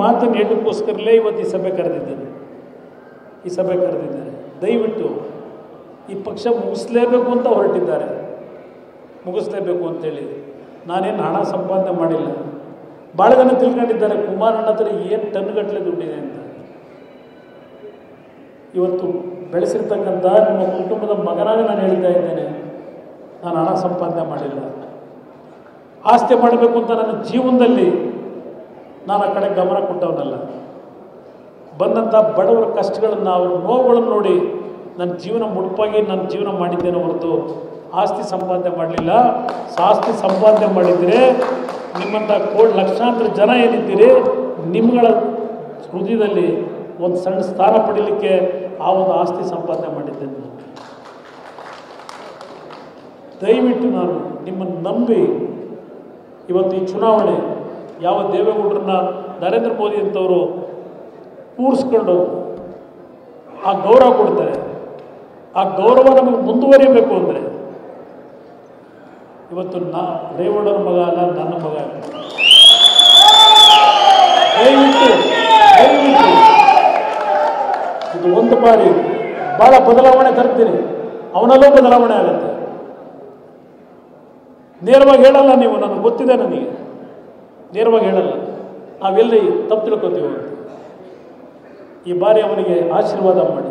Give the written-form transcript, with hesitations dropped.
ಮಾತನ್ನು ಹೇಳೋಕ್ಕೋಸ್ಕರಲೇ ಇವತ್ತು ಈ ಸಭೆ ಕರೆದಿದ್ದಾರೆ. ದಯವಿಟ್ಟು ಈ ಪಕ್ಷ ಮುಗಿಸ್ಲೇಬೇಕು ಅಂತ ಹೊರಟಿದ್ದಾರೆ, ಮುಗಿಸ್ಲೇಬೇಕು ಅಂತೇಳಿ. ನಾನೇನು ಹಣ ಸಂಪಾದನೆ ಮಾಡಿಲ್ಲ. ಭಾಳ ಜನ ತಿಳ್ಕೊಂಡಿದ್ದಾರೆ ಕುಮಾರಣ್ಣ ಹತ್ರ ಏನು ಟನ್ಗಟ್ಟಲೆ ದುಡ್ಡಿದೆ ಅಂತ. ಇವತ್ತು ಬೆಳೆಸಿರ್ತಕ್ಕಂಥ ನಿಮ್ಮ ಕುಟುಂಬದ ಮಗನಾಗಿ ನಾನು ಹೇಳ್ತಾ ಇದ್ದೇನೆ, ನಾನು ಹಣ ಸಂಪಾದನೆ ಮಾಡಿಲ್ಲ. ಆಸ್ತಿ ಮಾಡಬೇಕು ಅಂತ ನನ್ನ ಜೀವನದಲ್ಲಿ ನಾನು ಆ ಕಡೆ ಗಮನ ಕೊಟ್ಟವನಲ್ಲ. ಬಂದಂಥ ಬಡವರ ಕಷ್ಟಗಳನ್ನು, ಅವ್ರ ನೋವುಗಳನ್ನು ನೋಡಿ ನನ್ನ ಜೀವನ ಮುಡುಪಾಗಿ ನನ್ನ ಜೀವನ ಮಾಡಿದ್ದೇನೆ ಹೊರತು ಆಸ್ತಿ ಸಂಪಾದನೆ ಮಾಡಲಿಲ್ಲ. ಆಸ್ತಿ ಸಂಪಾದನೆ ಮಾಡಿದರೆ ನಿಮ್ಮಂಥ ಲಕ್ಷಾಂತರ ಜನ ಏನಿದ್ದೀರಿ, ನಿಮ್ಮಗಳ ಹೃದಯದಲ್ಲಿ ಒಂದು ಸಣ್ಣ ಸ್ಥಾನ ಪಡೀಲಿಕ್ಕೆ ಆ ಒಂದು ಆಸ್ತಿ ಸಂಪಾದನೆ ಮಾಡಿದ್ದೇನೆ. ದಯವಿಟ್ಟು ನಾನು ನಿಮ್ಮನ್ನು ನಂಬಿ ಇವತ್ತು ಈ ಚುನಾವಣೆ ಯಾವ ದೇವೇಗೌಡರನ್ನ ನರೇಂದ್ರ ಮೋದಿ ಅಂತವರು ಕೂರಿಸ್ಕೊಂಡು ಆ ಗೌರವ ಕೊಡ್ತಾರೆ, ಆ ಗೌರವ ನಮಗೆ ಮುಂದುವರಿಯಬೇಕು ಅಂದರೆ ಇವತ್ತು ರೇವಣ್ಣನ ಮಗ ಅಲ್ಲ, ನನ್ನ ಮಗ. ದಯವಿಟ್ಟು ಇದು ಒಂದು ಬಾರಿ ಭಾಳ ಬದಲಾವಣೆ ತರ್ತೀನಿ, ಅವನಲ್ಲೂ ಬದಲಾವಣೆ ಆಗುತ್ತೆ. ನೇರವಾಗಿ ಹೇಳಲ್ಲ ನೀವು, ನನಗೆ ಗೊತ್ತಿದೆ, ನನಗೆ ನೇರವಾಗಿ ಹೇಳಲ್ಲ. ನಾವೆಲ್ಲಿ ತಪ್ಪು ತಿಳ್ಕೊತೀವಿ. ಈ ಬಾರಿ ಅವನಿಗೆ ಆಶೀರ್ವಾದ ಮಾಡಿ.